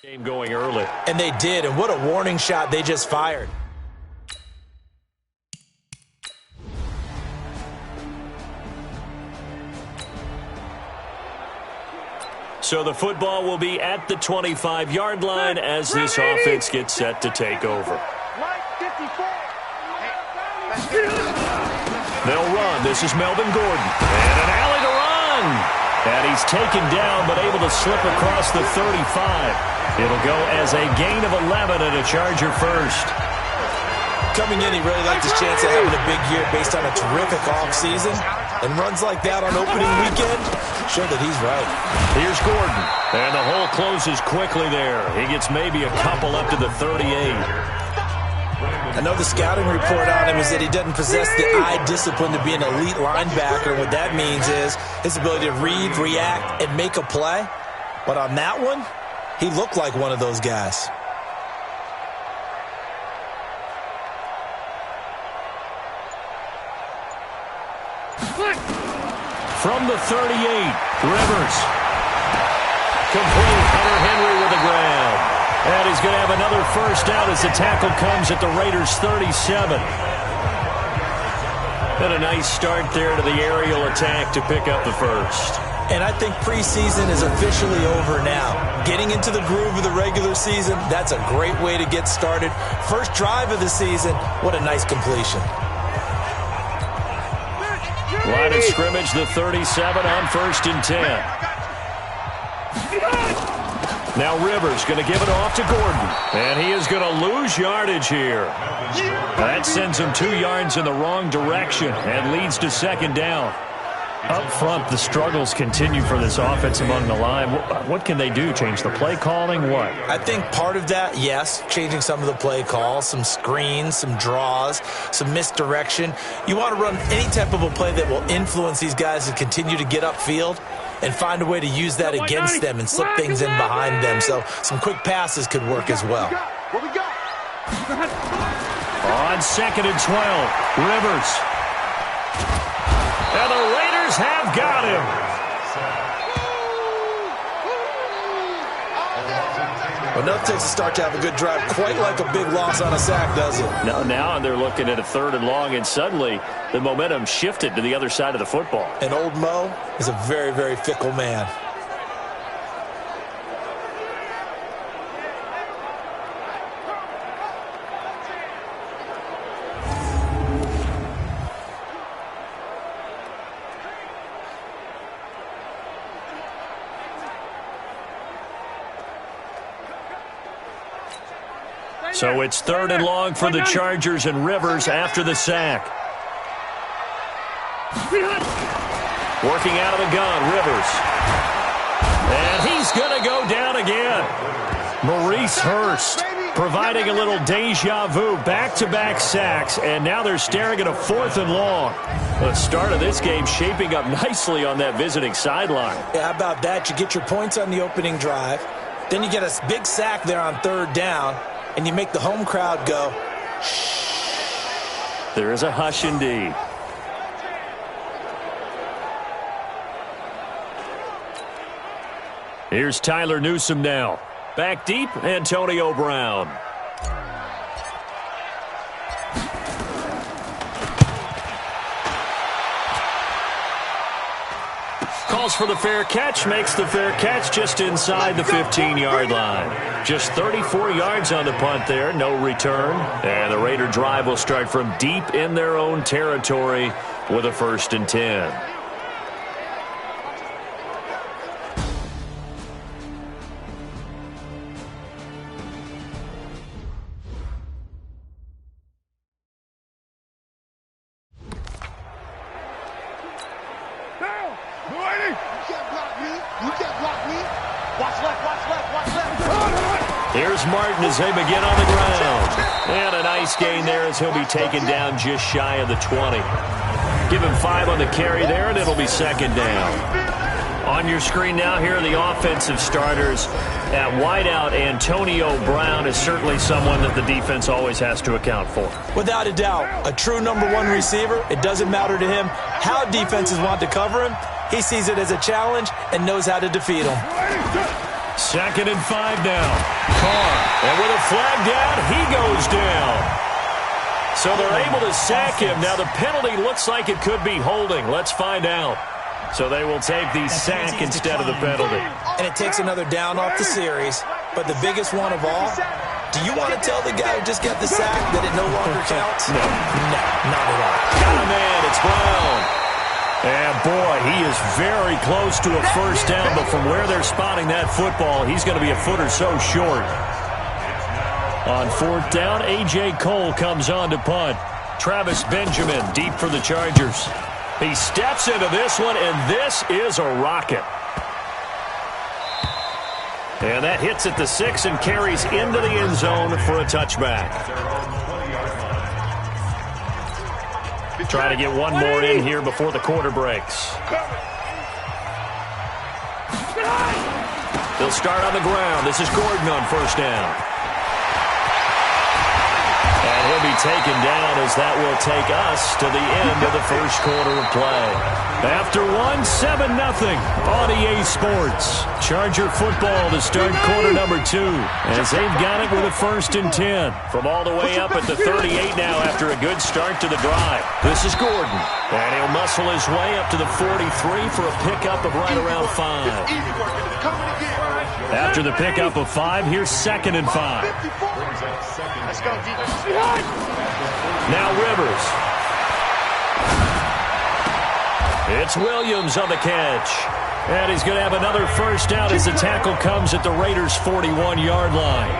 Game going early. And they did, and what a warning shot they just fired. So the football will be at the 25-yard line as this offense gets set to take over. They'll run. This is Melvin Gordon. And an alley to run. And he's taken down but able to slip across the 35. It'll go as a gain of 11 and a Charger first. Coming in, he really liked his chance of having a big year based on a terrific offseason. And runs like that on opening weekend show that he's right. Here's Gordon. And the hole closes quickly there. He gets maybe a couple up to the 38. I know the scouting report on him is that he doesn't possess the eye discipline to be an elite linebacker. What that means is his ability to read, react, and make a play. But on that one, he looked like one of those guys. From the 38, Rivers. Complete. Hunter Henry with the grab. And he's going to have another first down as the tackle comes at the Raiders' 37. And a nice start there to the aerial attack to pick up the first. And I think preseason is officially over now. Getting into the groove of the regular season, that's a great way to get started. First drive of the season, what a nice completion. Line of scrimmage, the 37 on 1st and 10. Now Rivers going to give it off to Gordon. And he is going to lose yardage here. That sends him 2 yards in the wrong direction and leads to 2nd down. Up front, the struggles continue for this offense among the line. What can they do? Change the play calling? What? I think part of that, yes, changing some of the play calls, some screens, some draws, some misdirection. You want to run any type of a play that will influence these guys to continue to get upfield and find a way to use that against them and slip things in behind them. So some quick passes could work as well. On 2nd and 12, Rivers. And the Raiders have got him. Well, nothing takes a start to have a good drive quite like a big loss on a sack, does it? No, now they're looking at a 3rd and long, and suddenly the momentum shifted to the other side of the football. And old Mo is a very, very fickle man. So it's 3rd and long for the Chargers and Rivers after the sack. Working out of the gun, Rivers. And he's going to go down again. Maurice Hurst providing a little deja vu, back-to-back sacks, and now they're staring at a 4th and long. The start of this game shaping up nicely on that visiting sideline. Yeah, how about that? You get your points on the opening drive, then you get a big sack there on 3rd down, and you make the home crowd go, shh. There is a hush indeed. Here's Tyler Newsome now. Back deep, Antonio Brown. Calls for the fair catch, makes the fair catch just inside the 15-yard line. Just 34 yards on the punt there, no return. And the Raider drive will start from deep in their own territory with a 1st and 10. Here's Martin as they begin on the ground. And a nice gain there as he'll be taken down just shy of the 20. Give him 5 on the carry there, and it'll be 2nd down. On your screen now, here are the offensive starters. At wideout, Antonio Brown is certainly someone that the defense always has to account for. Without a doubt, a true #1 receiver. It doesn't matter to him how defenses want to cover him. He sees it as a challenge and knows how to defeat him. 2nd and 5 now. Carr, and with a flag down, he goes down. So they're able to sack him. Now the penalty looks like it could be holding. Let's find out. So they will take the sack instead of the penalty. And it takes another down off the series. But the biggest one of all, do you want to tell the guy who just got the sack that it no longer counts? No. No, not at all. Got a man. It's Brown. And, boy, he is very close to a first down. But from where they're spotting that football, he's going to be a foot or so short. On 4th down, A.J. Cole comes on to punt. Travis Benjamin deep for the Chargers. He steps into this one, and this is a rocket. And that hits at the 6 and carries into the end zone for a touchback. Trying to get one more in here before the quarter breaks. They'll start on the ground. This is Gordon on first down. And he'll be taken down as that will take us to the end of the first quarter of play. After 7-0 on EA Sports. Charger football to start quarter number 2 as they've got it with a 1st and 10. From all the way up at the 38 now after a good start to the drive. This is Gordon. And he'll muscle his way up to the 43 for a pickup of right around 5. After the pickup of 5, here's 2nd and 5. Let's go, defense. Now Rivers. It's Williams on the catch. And he's going to have another first down as the tackle comes at the Raiders' 41-yard line.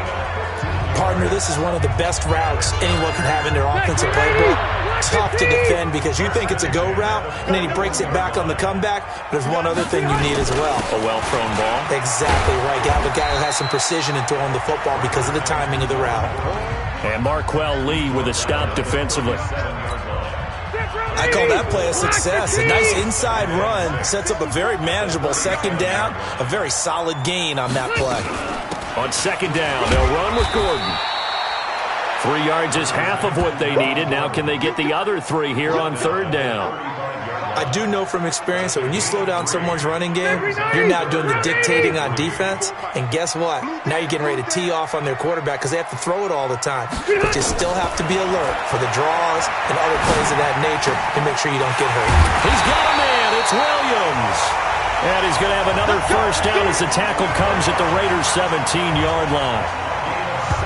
Partner, this is one of the best routes anyone can have in their offensive playbook. Tough to defend because you think it's a go route, and then he breaks it back on the comeback. There's one other thing you need as well. A well-thrown ball. Exactly right. You have a guy who has some precision in throwing the football because of the timing of the route. And Marquell Lee with a stop defensively. I call that play a success. A nice inside run sets up a very manageable 2nd down. A very solid gain on that play. On 2nd down, they'll run with Gordon. 3 yards is half of what they needed. Now can they get the other 3 here on 3rd down? I do know from experience that when you slow down someone's running game, you're now doing the dictating on defense. And guess what? Now you're getting ready to tee off on their quarterback because they have to throw it all the time. But you still have to be alert for the draws and other plays of that nature to make sure you don't get hurt. He's got a man. It's Williams. And he's going to have another first down as the tackle comes at the Raiders' 17-yard line.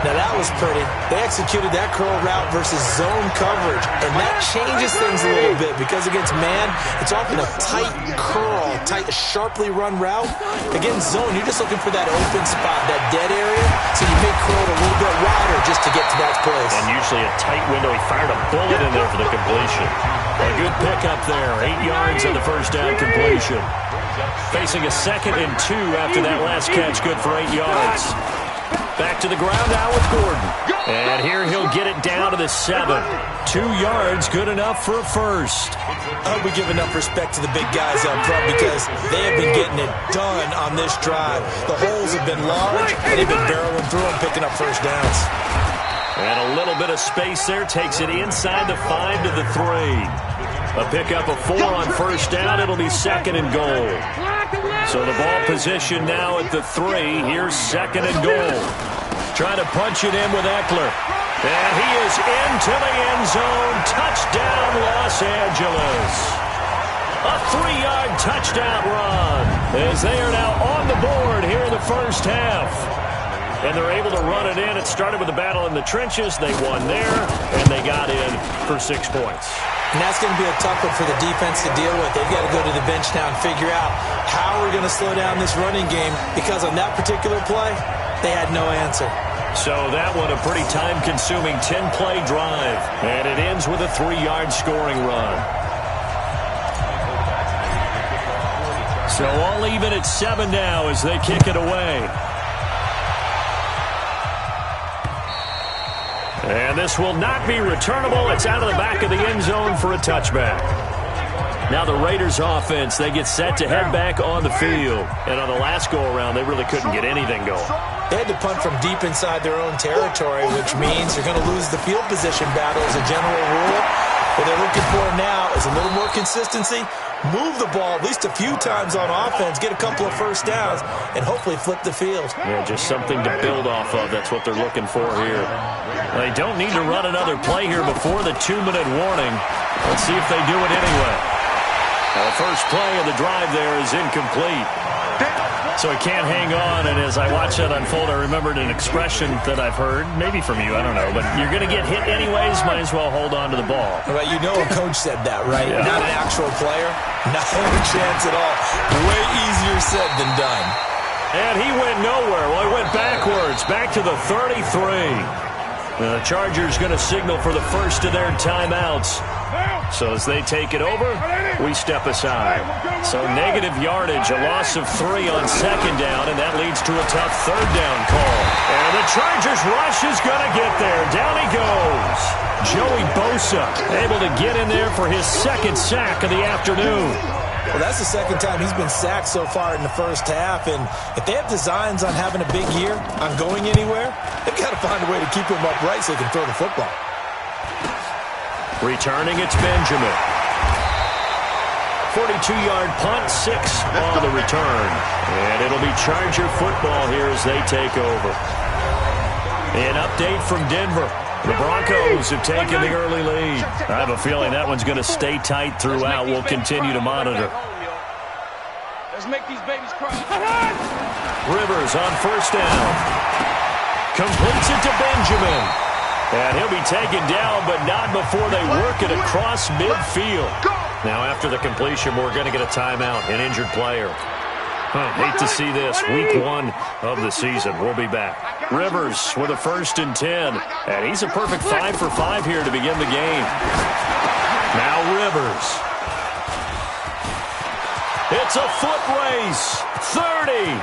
Now that was pretty. They executed that curl route versus zone coverage, and that changes things a little bit because against man, it's often a tight curl, sharply run route. Against zone, you're just looking for that open spot, that dead area, so you may curl it a little bit wider just to get to that place. And usually a tight window. He fired a bullet in there for the completion. A good pickup there, 8 yards on the first down completion. Facing a 2nd and 2 after that last catch, good for 8 yards. Back to the ground now with Gordon. And here he'll get it down to the 7. 2 yards, good enough for a first. I hope we give enough respect to the big guys up front because they have been getting it done on this drive. The holes have been large, and they've been barreling through and picking up first downs. And a little bit of space there takes it inside the 5 to the 3. A pickup of 4 on first down. It'll be 2nd and goal. So the ball position now at the 3. Here's 2nd and goal. Trying to punch it in with Eckler. And he is into the end zone. Touchdown, Los Angeles. A 3-yard touchdown run as they are now on the board here in the first half. And they're able to run it in. It started with a battle in the trenches. They won there, and they got in for 6 points. And that's going to be a tough one for the defense to deal with. They've got to go to the bench now and figure out how we're going to slow down this running game because on that particular play, they had no answer. So that one a pretty time-consuming 10-play drive, and it ends with a 3-yard scoring run. So all even at 7 now as they kick it away. And this will not be returnable. It's out of the back of the end zone for a touchback. Now the Raiders offense, they get set to head back on the field. And on the last go-around, they really couldn't get anything going. They had to punt from deep inside their own territory, which means you're going to lose the field position battle as a general rule. What they're looking for now is a little more consistency, move the ball at least a few times on offense, get a couple of first downs, and hopefully flip the field. Yeah, just something to build off of. That's what they're looking for here. They don't need to run another play here before the 2-minute warning. Let's see if they do it anyway. The first play of the drive there is incomplete. So he can't hang on, and as I watch that unfold, I remembered an expression that I've heard, maybe from you, I don't know, but you're going to get hit anyways, might as well hold on to the ball. Right, you know a coach said that, right? Yeah. Not an actual player. Not a chance at all. Way easier said than done. And he went nowhere. Well, he went backwards, back to the 33. The Chargers going to signal for the first of their timeouts. So as they take it over, we step aside. So negative yardage, a loss of 3 on second down, and that leads to a tough third down call. And the Chargers rush is going to get there. Down he goes. Joey Bosa able to get in there for his second sack of the afternoon. Well, that's the second time he's been sacked so far in the first half, and if they have designs on having a big year, on going anywhere, they've got to find a way to keep him upright so they can throw the football. Returning, it's Benjamin. 42-yard punt, 6 on the return. And it'll be Charger football here as they take over. An update from Denver. The Broncos have taken the early lead. I have a feeling that one's going to stay tight throughout. We'll continue to monitor. Let's make these babies cry. Rivers on first down. Completes it to Benjamin. And he'll be taken down, but not before they work it across midfield. Now, after the completion, we're going to get a timeout, an injured player. Hate to see this. Week 1 of the season. We'll be back. Rivers with a 1st and 10. And he's a perfect 5 for 5 here to begin the game. Now Rivers. It's a foot race. 30.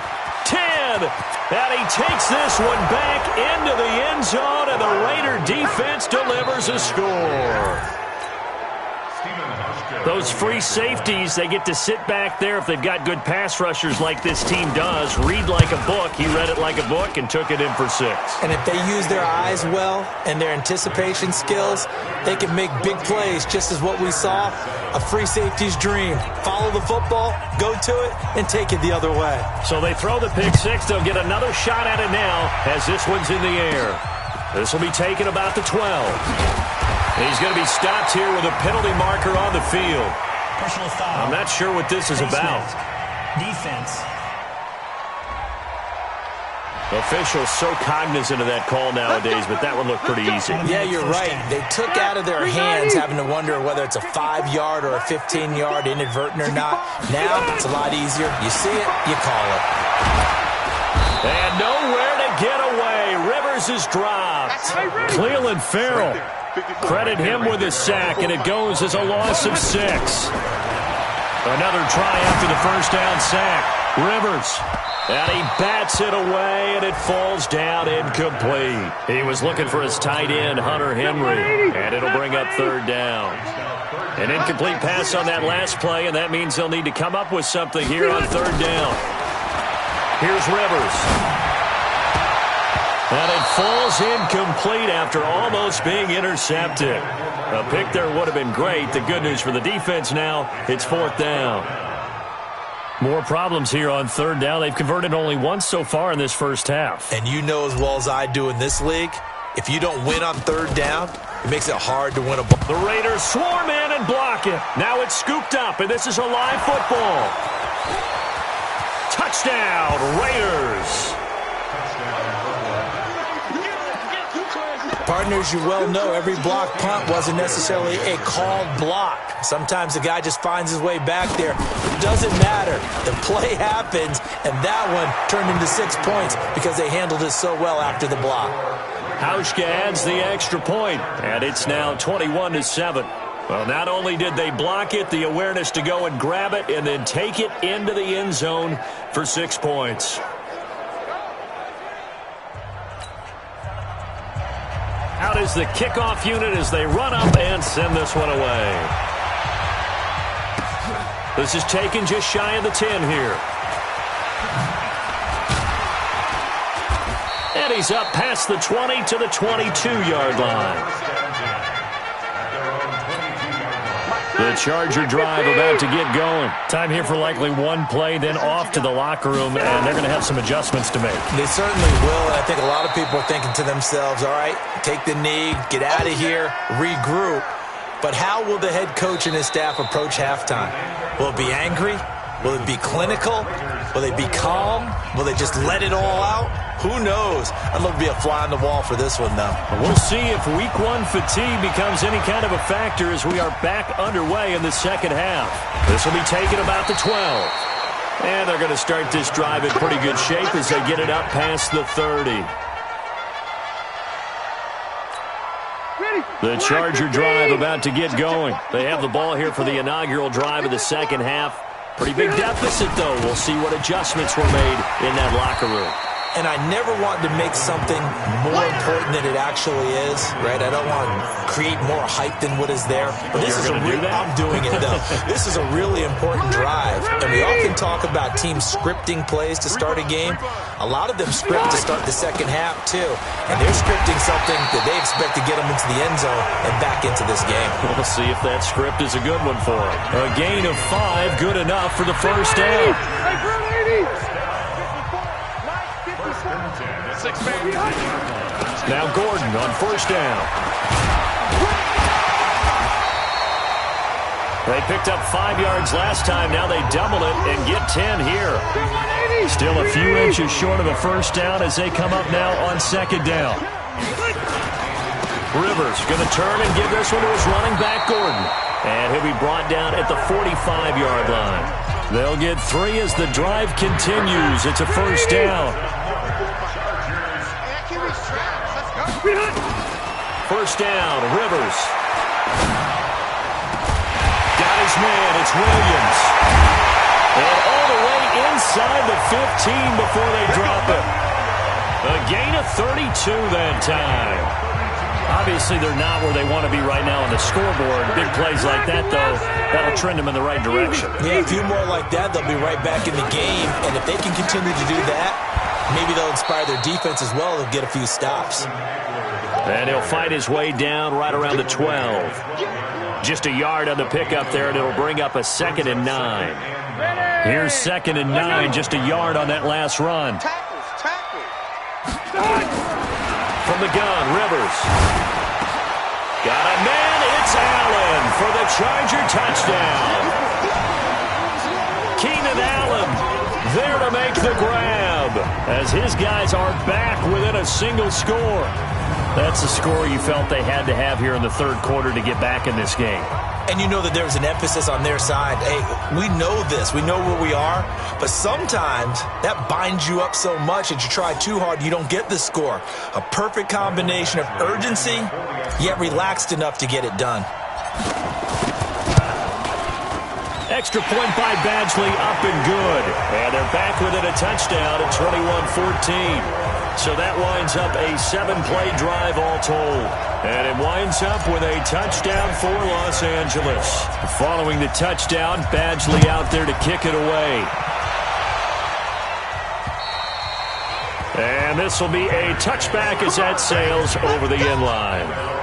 10, and he takes this one back into the end zone, and the Raider defense delivers a score. Those free safeties, they get to sit back there if they've got good pass rushers like this team does. Read like a book. He read it like a book and took it in for 6. And if they use their eyes well and their anticipation skills, they can make big plays, just as what we saw, a free safety's dream. Follow the football, go to it, and take it the other way. So they throw the pick 6. They'll get another shot at it now as this one's in the air. This will be taken about the 12. He's going to be stopped here with a penalty marker on the field. Personal foul. I'm not sure what this is about. Defense. Officials so cognizant of that call nowadays, but that one looked pretty easy. Yeah, you're right. They took out of their hands having to wonder whether it's a 5-yard or a 15-yard inadvertent or not. Now, it's a lot easier. You see it, you call it. And nowhere to get away. Rivers is dropped. Cleveland Farrell. Credit him with a sack, and it goes as a loss of 6. Another try after the first down sack. Rivers. And he bats it away, and it falls down incomplete. He was looking for his tight end, Hunter Henry, and it'll bring up 3rd down. An incomplete pass on that last play, and that means they'll need to come up with something here on 3rd down. Here's Rivers. And it falls incomplete after almost being intercepted. A pick there would have been great. The good news for the defense now, it's 4th down. More problems here on 3rd down. They've converted only once so far in this first half. And you know as well as I do in this league, if you don't win on 3rd down, it makes it hard to win a ball. The Raiders swarm in and block it. Now it's scooped up, and this is a live football. Touchdown, Raiders. Partners, you well know every block punt wasn't necessarily a called block. Sometimes the guy just finds his way back there. It doesn't matter. The play happens, and that one turned into 6 points because they handled it so well after the block. Hauschka adds the extra point, and it's now 21-7. Well, not only did they block it, the awareness to go and grab it and then take it into the end zone for 6 points. Out is the kickoff unit as they run up and send this one away. This is taken just shy of the 10 here. And he's up past the 20 to the 22-yard line. The Charger drive about to get going. Time here for likely one play, then off to the locker room, and they're going to have some adjustments to make. They certainly will, and I think a lot of people are thinking to themselves, all right, take the knee, get out of here, regroup. But how will the head coach and his staff approach halftime? Will it be angry? Will it be clinical? Will they be calm? Will they just let it all out? Who knows? I'd love to be a fly on the wall for this one, though. We'll see if week one fatigue becomes any kind of a factor as we are back underway in the second half. This will be taken about the 12. And they're going to start this drive in pretty good shape as they get it up past the 30. The Charger drive about to get going. They have the ball here for the inaugural drive of the second half. Pretty big deficit, though. We'll see what adjustments were made in that locker room. And I never want to make something more important than it actually is, right? I don't want to create more hype than what is there. But this is I'm doing it, though. This is a really important drive. And we often talk about teams scripting plays to start a game. A lot of them script to start the second half, too. And they're scripting something that they expect to get them into the end zone and back into this game. We'll see if that script is a good one for them. A gain of 5, good enough for the first down. Now Gordon on first down. They picked up 5 yards last time. Now they double it and get 10 here. Still a few inches short of a first down as they come up now on second down. Rivers going to turn and give this one to his running back, Gordon. And he'll be brought down at the 45-yard line. They'll get 3 as the drive continues. It's a first down. First down, Rivers. Got his man, it's Williams. And all the way inside the 15 before they drop it. A gain of 32 that time. Obviously, they're not where they want to be right now on the scoreboard. Big plays like that, though, that'll trend them in the right direction. Yeah, a few more like that, they'll be right back in the game. And if they can continue to do that, maybe they'll inspire their defense as well. They'll get a few stops. And he'll fight his way down right around the 12. Just a yard on the pickup there, and it'll bring up a 2nd and 9. Here's 2nd and 9, just a yard on that last run. From the gun, Rivers. Got a man, it's Allen for the Charger touchdown. Keenan Allen there to make the grab as his guys are back within a single score. That's the score you felt they had to have here in the third quarter to get back in this game. And you know that there's an emphasis on their side. Hey, we know this. We know where we are. But sometimes that binds you up so much that you try too hard, you don't get the score. A perfect combination of urgency, yet relaxed enough to get it done. Extra point by Badgley, up and good. And they're back within a touchdown at 21-14. So that winds up a 7-play drive all told. And it winds up with a touchdown for Los Angeles. Following the touchdown, Badgley out there to kick it away. And this will be a touchback as that sails over the end line.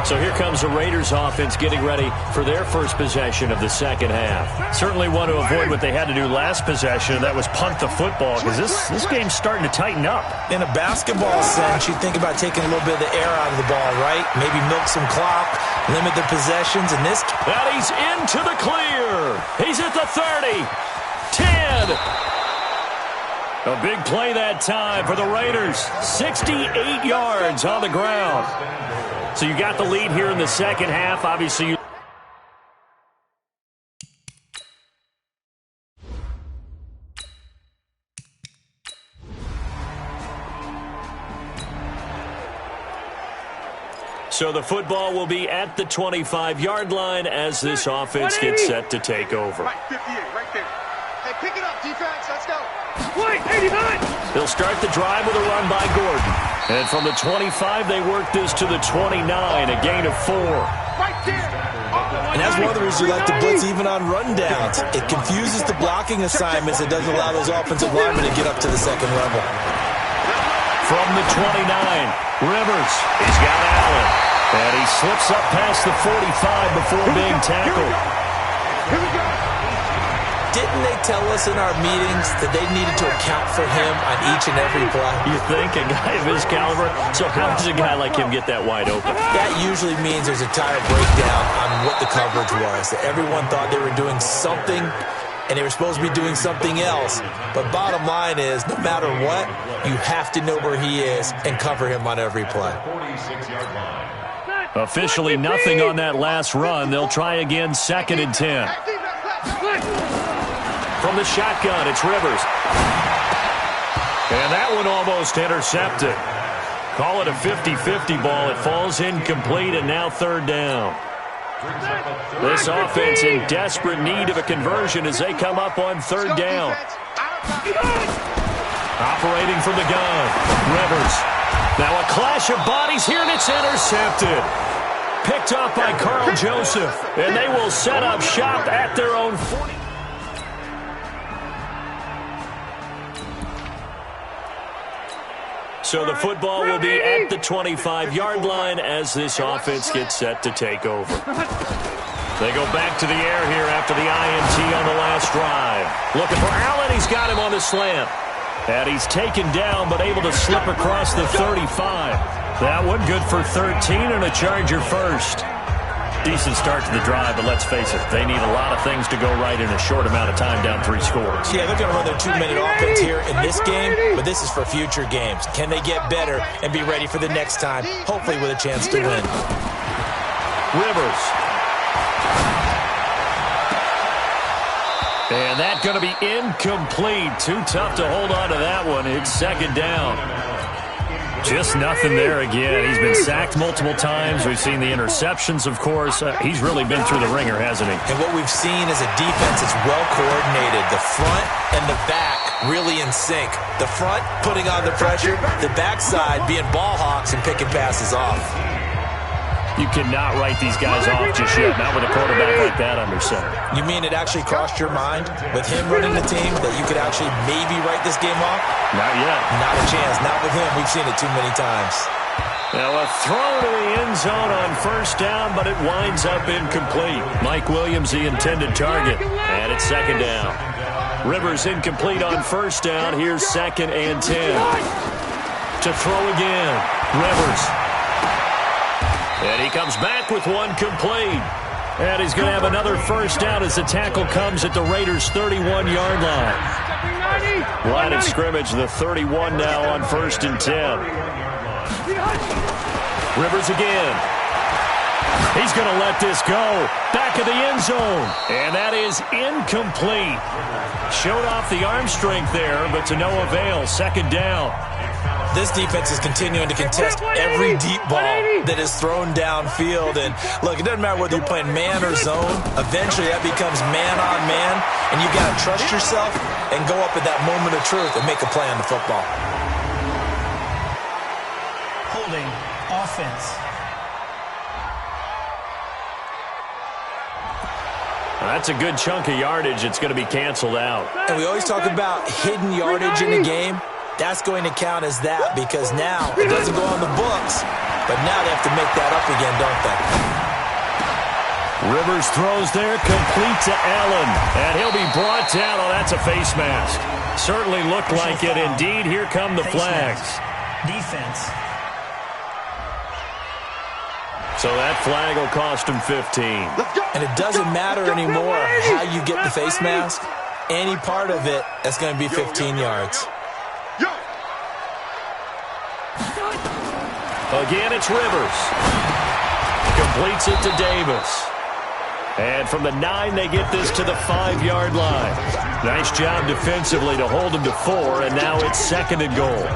So here comes the Raiders offense getting ready for their first possession of the second half. Certainly want to avoid what they had to do last possession, and that was punt the football, because this game's starting to tighten up. In a basketball sense, you think about taking a little bit of the air out of the ball, right? Maybe milk some clock, limit the possessions, and this... And he's into the clear. He's at the 30. 10. A big play that time for the Raiders. 68 yards on the ground. So you got the lead here in the second half. Obviously, you... So the football will be at the 25-yard line as this offense gets set to take over. Right, 58, right there. Hey, pick it up, defense. Let's go. Wait, 89. They'll start the drive with a run by Gordon. And from the 25, they work this to the 29, a gain of 4. Right there. And that's one of the reasons you like to blitz even on rundowns. It confuses the blocking assignments. It doesn't allow those offensive linemen to get up to the second level. From the 29, Rivers. He's got Allen. And he slips up past the 45 before being tackled. Here we go. Didn't they tell us in our meetings that they needed to account for him on each and every play? You think a guy of his caliber? So how does a guy like him get that wide open? That usually means there's a tire breakdown on what the coverage was. That everyone thought they were doing something, and they were supposed to be doing something else. But bottom line is, no matter what, you have to know where he is and cover him on every play. Officially nothing on that last run. They'll try again, 2nd and 10. From the shotgun, it's Rivers. And that one almost intercepted. Call it a 50-50 ball. It falls incomplete, and now 3rd down. This offense in desperate need of a conversion as they come up on 3rd down. Operating from the gun, Rivers. Now a clash of bodies here, and it's intercepted. Picked up by Carl Joseph, and they will set up shop at their own 40. So the football will be at the 25-yard line as this offense gets set to take over. They go back to the air here after the INT on the last drive. Looking for Allen. He's got him on the slant. And he's taken down but able to slip across the 35. That one good for 13 and a Charger first. Decent start to the drive, but let's face it, they need a lot of things to go right in a short amount of time, down 3 scores. Yeah, they're going to run their 2-minute offense here in this game, but this is for future games. Can they get better and be ready for the next time, hopefully with a chance to win? Rivers. And that's going to be incomplete. Too tough to hold on to that one. It's 2nd down. Just nothing there again. He's been sacked multiple times. We've seen the interceptions, of course. He's really been through the ringer, hasn't he? And what we've seen is a defense that's well coordinated. The front and the back really in sync. The front putting on the pressure, the backside being ball hawks and picking passes off. You cannot write these guys off just yet, not with a quarterback like that under center. You mean it actually crossed your mind with him running the team that you could actually maybe write this game off? Not yet. Not a chance. Not with him. We've seen it too many times. Now a throw to the end zone on 1st down, but it winds up incomplete. Mike Williams, the intended target, and it's 2nd down. Rivers incomplete on 1st down. Here's 2nd and 10. To throw again, Rivers. And he comes back with one complete. And he's going to have another 1st down as the tackle comes at the Raiders' 31-yard line. Line of scrimmage, the 31 now on 1st and 10. Rivers again. He's going to let this go. Back of the end zone. And that is incomplete. Showed off the arm strength there, but to no avail. 2nd down. This defense is continuing to contest every deep ball that is thrown downfield. And, look, it doesn't matter whether you're playing man or zone. Eventually, that becomes man-on-man, and you've got to trust yourself and go up at that moment of truth and make a play on the football. Holding offense. That's a good chunk of yardage. It's going to be canceled out. And we always talk about hidden yardage in a game. That's going to count as that because now it doesn't go on the books, but now they have to make that up again, don't they? Rivers throws there, complete to Allen, and he'll be brought down. Oh, that's a face mask. Certainly looked like it. Indeed, here come the flags. Defense. So that flag will cost him 15. And it doesn't matter anymore how you get the face mask. Any part of it, that's going to be 15 yards. Again, it's Rivers. Completes it to Davis. And from the 9, they get this to the 5-yard line. Nice job defensively to hold him to 4, and now it's 2nd and goal.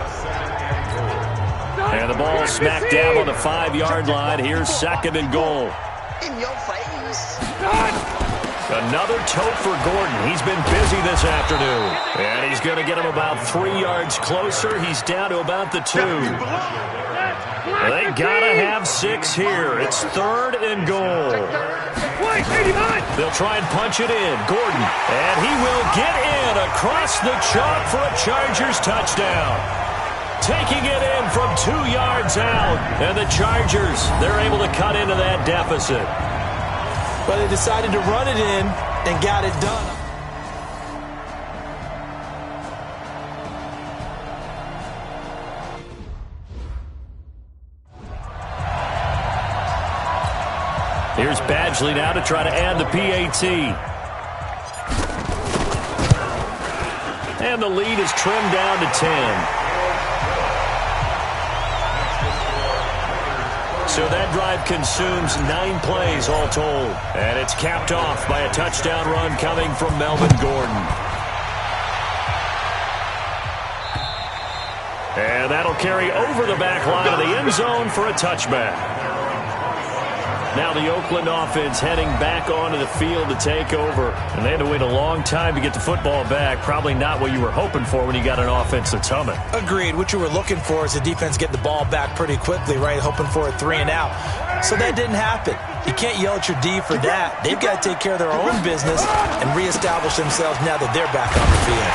And the ball smack dab on the 5-yard line. Here's 2nd and goal. In your face. Another tote for Gordon. He's been busy this afternoon. And he's going to get him about 3 yards closer. He's down to about the 2. They got to have 6 here. It's 3rd and goal. They'll try and punch it in. Gordon. And he will get in across the chalk for a Chargers touchdown. taking it in from 2 yards out. And the Chargers, they're able to cut into that deficit. But they decided to run it in and got it done. Here's Badgley now to try to add the PAT. And the lead is trimmed down to 10. So that drive consumes 9 plays all told. And it's capped off by a touchdown run coming from Melvin Gordon. And that'll carry over the back line of the end zone for a touchback. Now the Oakland offense heading back onto the field to take over. And they had to wait a long time to get the football back. Probably not what you were hoping for when you got an offense that's humming. Agreed. What you were looking for is the defense get the ball back pretty quickly, right? Hoping for a 3 and out. So that didn't happen. You can't yell at your D for that. They've got to take care of their own business and reestablish themselves now that they're back on the field.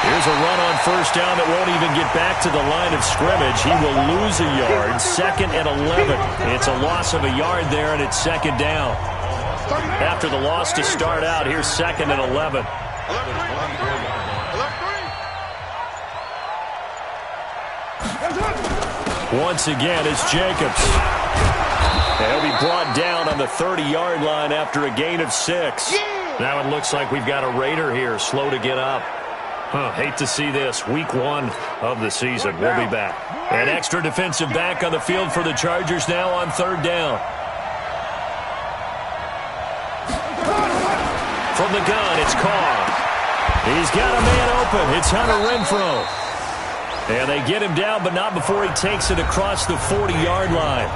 Here's a run on first down that won't even get back to the line of scrimmage. He will lose a yard. 2nd and 11. It's a loss of a yard there, and it's 2nd down. After the loss to start out, here's 2nd and 11. Once again, it's Jacobs. He'll be brought down on the 30-yard line after a gain of 6. Now it looks like we've got a Raider here, slow to get up. Hate to see this. Week 1 of the season. We'll be back. An extra defensive back on the field for the Chargers now on 3rd down. From the gun, it's Carr. He's got a man open. It's Hunter Renfrow. And they get him down, but not before he takes it across the 40-yard line.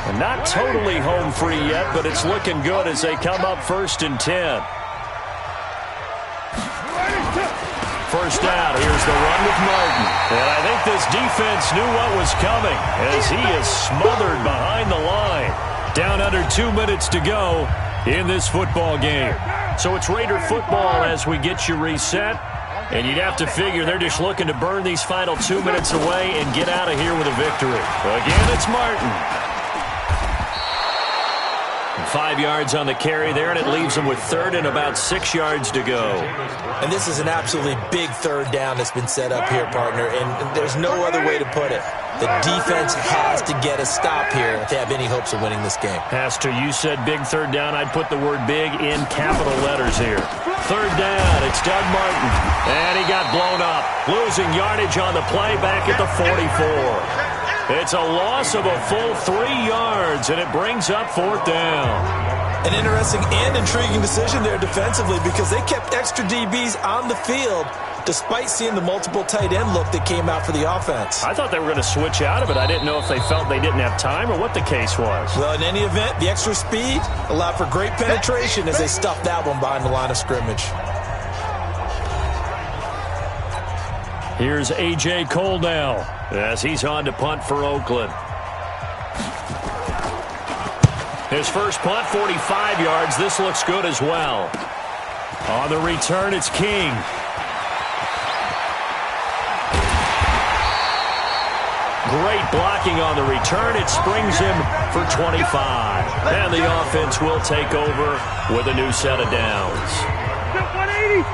And not totally home free yet, but it's looking good as they come up 1st and 10. First down, here's the run with Martin. And I think this defense knew what was coming as he is smothered behind the line. Down under 2 minutes to go in this football game. So it's Raider football as we get you reset. And you'd have to figure they're just looking to burn these final 2 minutes away and get out of here with a victory. Again, it's Martin. 5 yards on the carry there, and it leaves them with 3rd and about 6 yards to go. And this is an absolutely big 3rd down that's been set up here, partner, and there's no other way to put it. The defense has to get a stop here if they have any hopes of winning this game. Pastor, you said big 3rd down. I'd put the word big in capital letters here. 3rd down, it's Doug Martin, and he got blown up. Losing yardage on the play back at the 44. It's a loss of a full 3 yards, and it brings up 4th down. An interesting and intriguing decision there defensively because they kept extra DBs on the field despite seeing the multiple tight end look that came out for the offense. I thought they were going to switch out of it. I didn't know if they felt they didn't have time or what the case was. Well, in any event, the extra speed allowed for great penetration as they stuffed that one behind the line of scrimmage. Here's A.J. Cole now as he's on to punt for Oakland. His first punt, 45 yards. This looks good as well. On the return, it's King. Great blocking on the return. It springs him for 25. And the offense will take over with a new set of downs.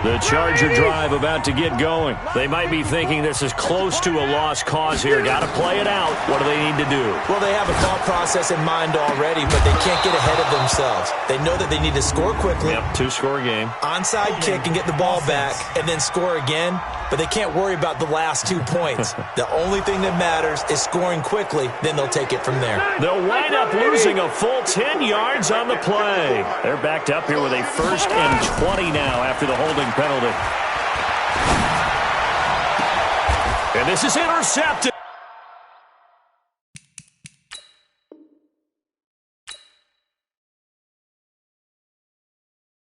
The Charger drive about to get going. They might be thinking this is close to a lost cause here. Got to play it out. What do they need to do? Well, they have a thought process in mind already, but they can't get ahead of themselves. They know that they need to score quickly. Yep, 2-score game. Onside kick and get the ball back and then score again. But they can't worry about the last 2 points. The only thing that matters is scoring quickly. Then they'll take it from there. They'll wind up losing a full 10 yards on the play. They're backed up here with a 1st and 20 now after the holding penalty. And this is intercepted.